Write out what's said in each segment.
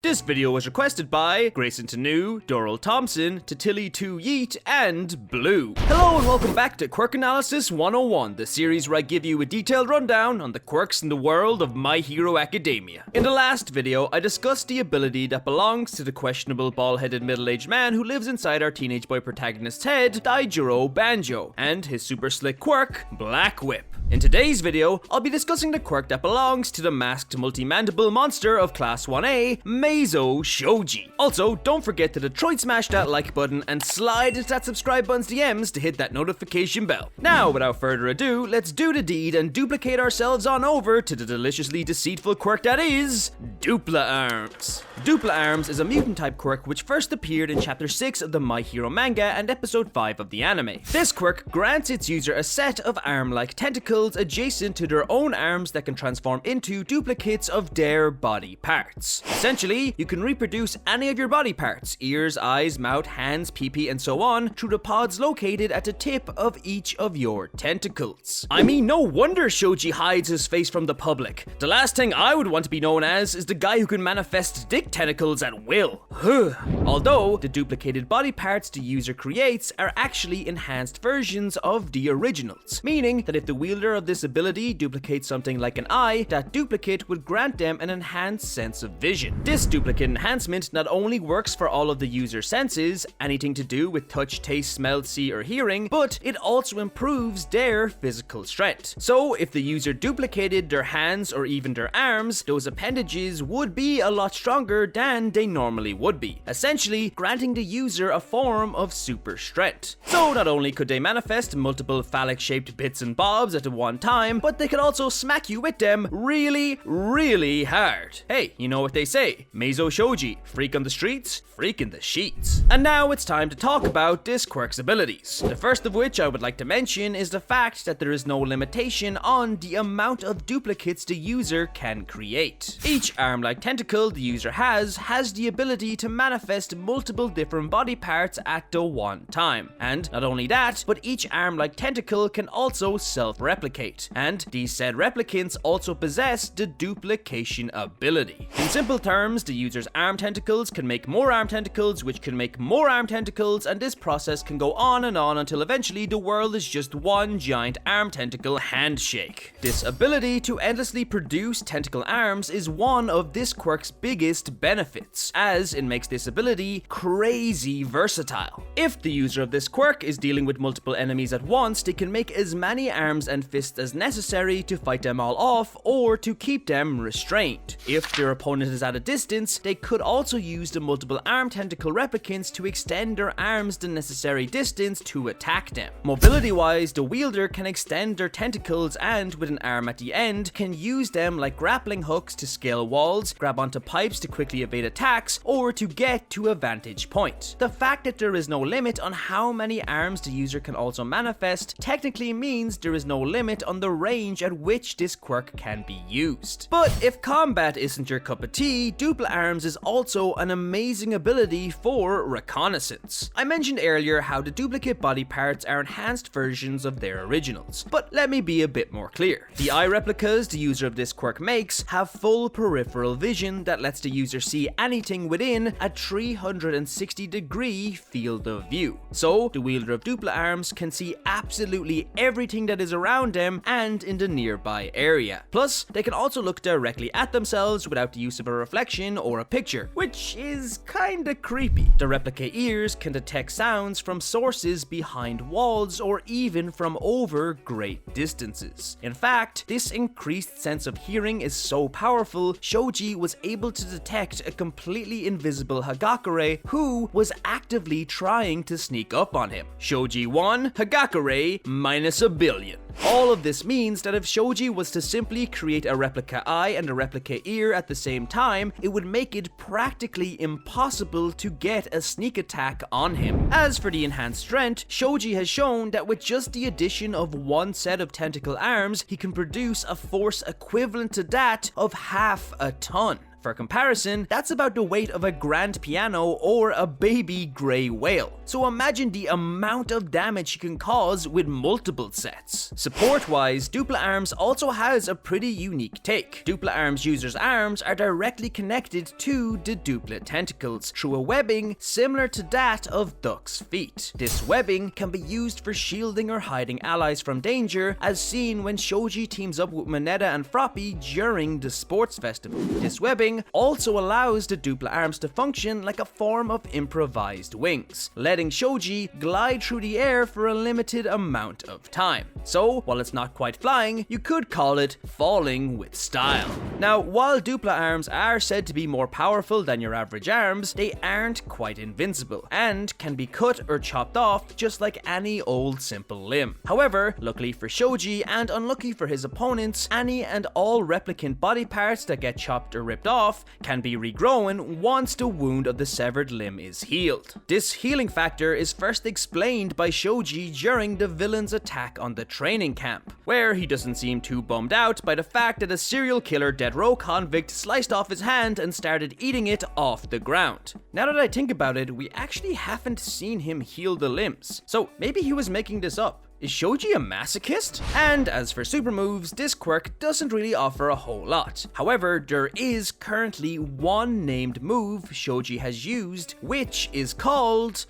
This video was requested by Grayson Tanu, Doral Thompson, Tatilly2 Yeet, and Blue. Hello and welcome back to Quirk Analysis 101, the series where I give you a detailed rundown on the quirks in the world of My Hero Academia. In the last video, I discussed the ability that belongs to the questionable bald-headed middle-aged man who lives inside our teenage boy protagonist's head, Daigoro Banjo, and his super slick quirk, Black Whip. In today's video, I'll be discussing the quirk that belongs to the masked multi-mandible monster of Class 1A, Mezo Shoji. Also, don't forget to Detroit smash that like button and slide into that subscribe button's DMs to hit that notification bell. Now, without further ado, let's do the deed and duplicate ourselves on over to the deliciously deceitful quirk that is Dupli-Arms. Dupli-Arms is a mutant-type quirk which first appeared in Chapter 6 of the My Hero manga and Episode 5 of the anime. This quirk grants its user a set of arm-like tentacles adjacent to their own arms that can transform into duplicates of their body parts. Essentially, you can reproduce any of your body parts, ears, eyes, mouth, hands, pee-pee, and so on, through the pods located at the tip of each of your tentacles. I mean, no wonder Shoji hides his face from the public. The last thing I would want to be known as is the guy who can manifest dick tentacles at will. Although, the duplicated body parts the user creates are actually enhanced versions of the originals, meaning that if the wielder of this ability duplicates something like an eye, that duplicate would grant them an enhanced sense of vision. This duplicate enhancement not only works for all of the user's senses, anything to do with touch, taste, smell, see, or hearing, but it also improves their physical strength. So if the user duplicated their hands or even their arms, those appendages would be a lot stronger than they normally would be, essentially granting the user a form of super strength. So not only could they manifest multiple phallic-shaped bits and bobs at one time, but they could also smack you with them really, really hard. Hey, you know what they say, Mezo Shoji, freak on the streets, freak in the sheets. And now it's time to talk about this quirk's abilities. The first of which I would like to mention is the fact that there is no limitation on the amount of duplicates the user can create. Each arm-like tentacle the user has the ability to manifest multiple different body parts at the one time. And not only that, but each arm-like tentacle can also self-replicate. And these said replicants also possess the duplication ability. In simple terms, the user's arm tentacles can make more arm tentacles, which can make more arm tentacles, and this process can go on and on until eventually the world is just one giant arm tentacle handshake. This ability to endlessly produce tentacle arms is one of this quirk's biggest benefits, as it makes this ability crazy versatile. If the user of this quirk is dealing with multiple enemies at once, they can make as many arms and fists as necessary to fight them all off or to keep them restrained. If their opponent is at a distance, they could also use the multiple arm tentacle replicants to extend their arms the necessary distance to attack them. Mobility wise, the wielder can extend their tentacles and, with an arm at the end, can use them like grappling hooks to scale walls, grab onto pipes to quickly evade attacks, or to get to a vantage point. The fact that there is no limit on how many arms the user can also manifest technically means there is no limit on the range at which this quirk can be used. But if combat isn't your cup of tea, Dupli-Arms is also an amazing ability for reconnaissance. I mentioned earlier how the duplicate body parts are enhanced versions of their originals, but let me be a bit more clear. The eye replicas the user of this quirk makes have full peripheral vision that lets the user see anything within a 360-degree field of view. So the wielder of Dupli-Arms can see absolutely everything that is around them and in the nearby area. Plus, they can also look directly at themselves without the use of a reflection or a picture, which is kinda creepy. The replica ears can detect sounds from sources behind walls or even from over great distances. In fact, this increased sense of hearing is so powerful, Shoji was able to detect a completely invisible Hagakure who was actively trying to sneak up on him. Shoji 1, Hagakure -1 billion. All of this means that if Shoji was to simply create a replica eye and a replica ear at the same time, it would make it practically impossible to get a sneak attack on him. As for the enhanced strength, Shoji has shown that with just the addition of one set of tentacle arms, he can produce a force equivalent to that of half a ton. For comparison, that's about the weight of a grand piano or a baby grey whale. So imagine the amount of damage he can cause with multiple sets. Support-wise, Dupli-Arms also has a pretty unique take. Dupli-Arms users' arms are directly connected to the duplet tentacles through a webbing similar to that of ducks' feet. This webbing can be used for shielding or hiding allies from danger, as seen when Shoji teams up with Mineta and Froppy during the sports festival. This webbing also allows the Dupli-Arms to function like a form of improvised wings, letting Shoji glide through the air for a limited amount of time. So, while it's not quite flying, you could call it falling with style. Now, while Dupli-Arms are said to be more powerful than your average arms, they aren't quite invincible, and can be cut or chopped off just like any old simple limb. However, luckily for Shoji and unlucky for his opponents, any and all replicant body parts that get chopped or ripped off can be regrown once the wound of the severed limb is healed. This healing factor is first explained by Shoji during the villain's attack on the training camp, where he doesn't seem too bummed out by the fact that a serial killer death row convict sliced off his hand and started eating it off the ground. Now that I think about it, we actually haven't seen him heal the limbs, so maybe he was making this up. Is Shoji a masochist? And as for super moves, this quirk doesn't really offer a whole lot. However, there is currently one named move Shoji has used, which is called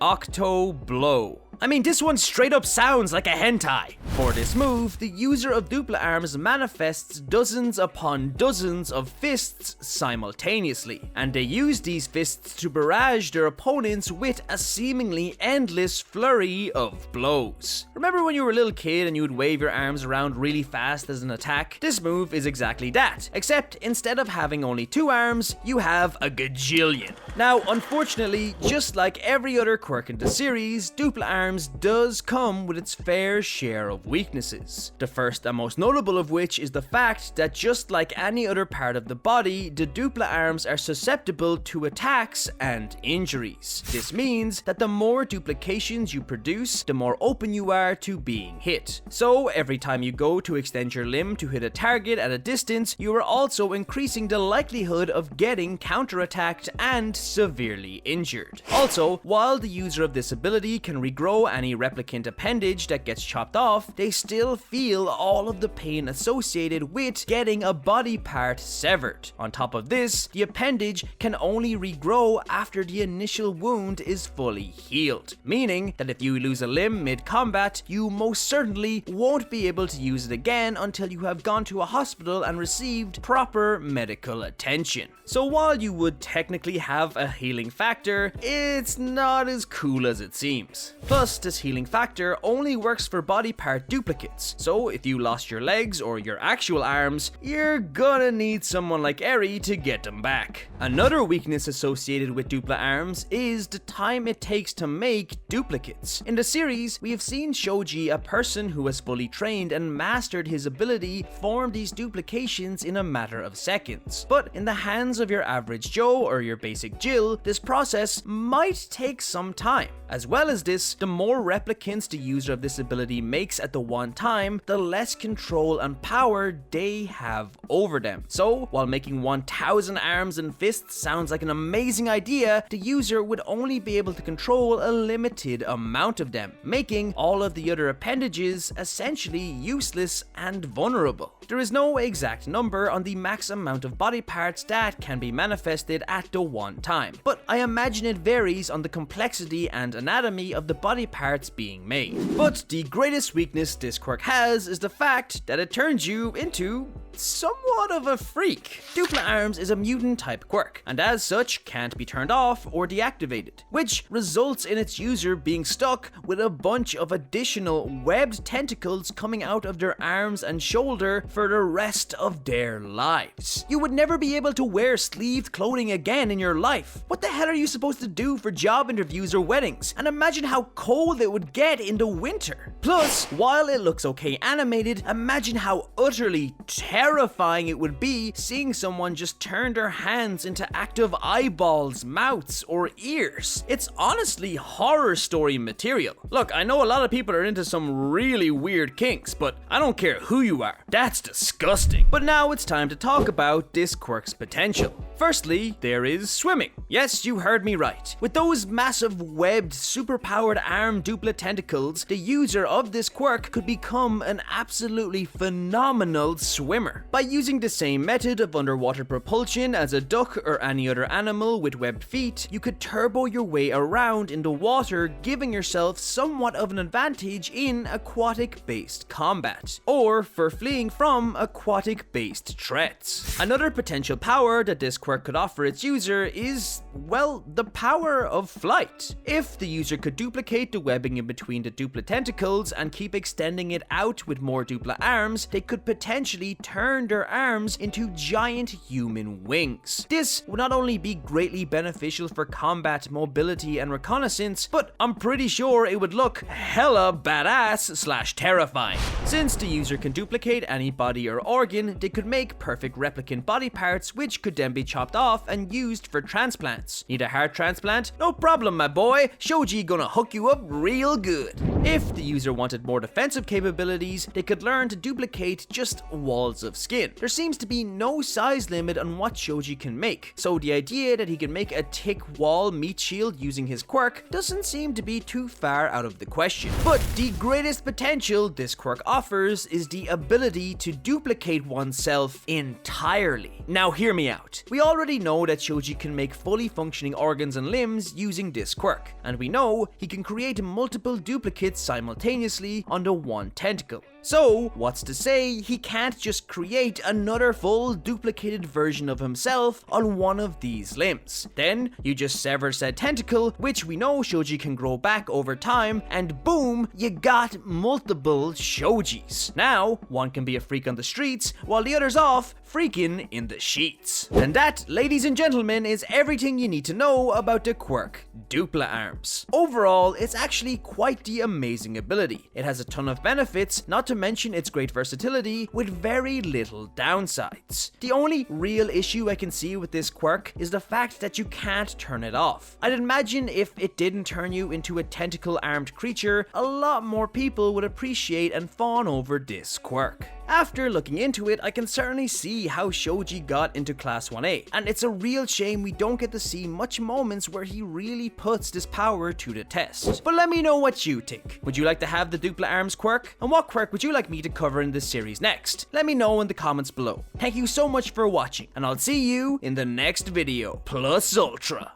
Octo Blow. I mean, this one straight up sounds like a hentai. For this move, the user of Dupli-Arms manifests dozens upon dozens of fists simultaneously, and they use these fists to barrage their opponents with a seemingly endless flurry of blows. Remember when you were a little kid and you would wave your arms around really fast as an attack? This move is exactly that, except instead of having only 2 arms, you have a gajillion. Now, unfortunately, just like every other quirk in the series, Dupli-Arms does come with its fair share of weaknesses. The first and most notable of which is the fact that just like any other part of the body, the Dupli-Arms are susceptible to attacks and injuries. This means that the more duplications you produce, the more open you are to being hit. So every time you go to extend your limb to hit a target at a distance, you are also increasing the likelihood of getting counterattacked and severely injured. Also, while the user of this ability can regrow any replicant appendage that gets chopped off, they still feel all of the pain associated with getting a body part severed. On top of this, the appendage can only regrow after the initial wound is fully healed, meaning that if you lose a limb mid-combat, you most certainly won't be able to use it again until you have gone to a hospital and received proper medical attention. So while you would technically have a healing factor, it's not as cool as it seems. Plus, this healing factor only works for body part duplicates, so if you lost your legs or your actual arms, you're gonna need someone like Eri to get them back. Another weakness associated with Dupli-Arms is the time it takes to make duplicates. In the series, we have seen Shoji, a person who has fully trained and mastered his ability, form these duplications in a matter of seconds. But in the hands of your average Joe or your basic Jill, this process might take some time. As well as this, the more replicants the user of this ability makes at the one time, the less control and power they have over them. So, while making 1,000 arms and fists sounds like an amazing idea, the user would only be able to control a limited amount of them, making all of the other appendages essentially useless and vulnerable. There is no exact number on the max amount of body parts that can be manifested at the one time, but I imagine it varies on the complexity and anatomy of the body parts being made. But the greatest weakness this quirk has is the fact that it turns you into somewhat of a freak. Dupli-Arms is a mutant type quirk, and as such can't be turned off or deactivated, which results in its user being stuck with a bunch of additional webbed tentacles coming out of their arms and shoulder for the rest of their lives. You would never be able to wear sleeved clothing again in your life. What the hell are you supposed to do for job interviews or weddings? And imagine how cold it would get in the winter. Plus, while it looks okay animated, imagine how utterly terrible terrifying it would be seeing someone just turn their hands into active eyeballs, mouths, or ears. It's honestly horror story material. Look, I know a lot of people are into some really weird kinks, but I don't care who you are. That's disgusting. But now it's time to talk about this quirk's potential. Firstly, there is swimming. Yes, you heard me right. With those massive webbed, superpowered arm duplet tentacles, the user of this quirk could become an absolutely phenomenal swimmer. By using the same method of underwater propulsion as a duck or any other animal with webbed feet, you could turbo your way around in the water, giving yourself somewhat of an advantage in aquatic-based combat, or for fleeing from aquatic-based threats. Another potential power that this quirk could offer its user is, well, the power of flight. If the user could duplicate the webbing in between the duplet tentacles and keep extending it out with more Dupli-Arms, they could potentially turn their arms into giant human wings. This would not only be greatly beneficial for combat, mobility, and reconnaissance, but I'm pretty sure it would look hella badass / terrifying. Since the user can duplicate any body or organ, they could make perfect replicant body parts which could then be chopped off and used for transplants. Need a heart transplant? No problem, my boy. Shoji gonna hook you up real good. If the user wanted more defensive capabilities, they could learn to duplicate just walls of skin. There seems to be no size limit on what Shoji can make, so the idea that he can make a thick wall meat shield using his quirk doesn't seem to be too far out of the question. But the greatest potential this quirk offers is the ability to duplicate oneself entirely. Now hear me out. We already know that Shoji can make fully functioning organs and limbs using this quirk, and we know he can create multiple duplicates simultaneously under one tentacle. So, what's to say he can't just create another full duplicated version of himself on one of these limbs? Then, you just sever said tentacle, which we know Shoji can grow back over time, and boom, you got multiple Shojis. Now, one can be a freak on the streets, while the other's off freaking in the sheets. And that, ladies and gentlemen, is everything you need to know about the quirk Dupli-Arms. Overall, it's actually quite the amazing ability. It has a ton of benefits, not to mention its great versatility with very little downsides. The only real issue I can see with this quirk is the fact that you can't turn it off. I'd imagine if it didn't turn you into a tentacle-armed creature, a lot more people would appreciate and fawn over this quirk. After looking into it, I can certainly see how Shoji got into Class 1A, and it's a real shame we don't get to see much moments where he really puts this power to the test. But let me know what you think. Would you like to have the Dupli-Arms quirk? And what quirk would you like me to cover in this series next? Let me know in the comments below. Thank you so much for watching, and I'll see you in the next video. Plus Ultra.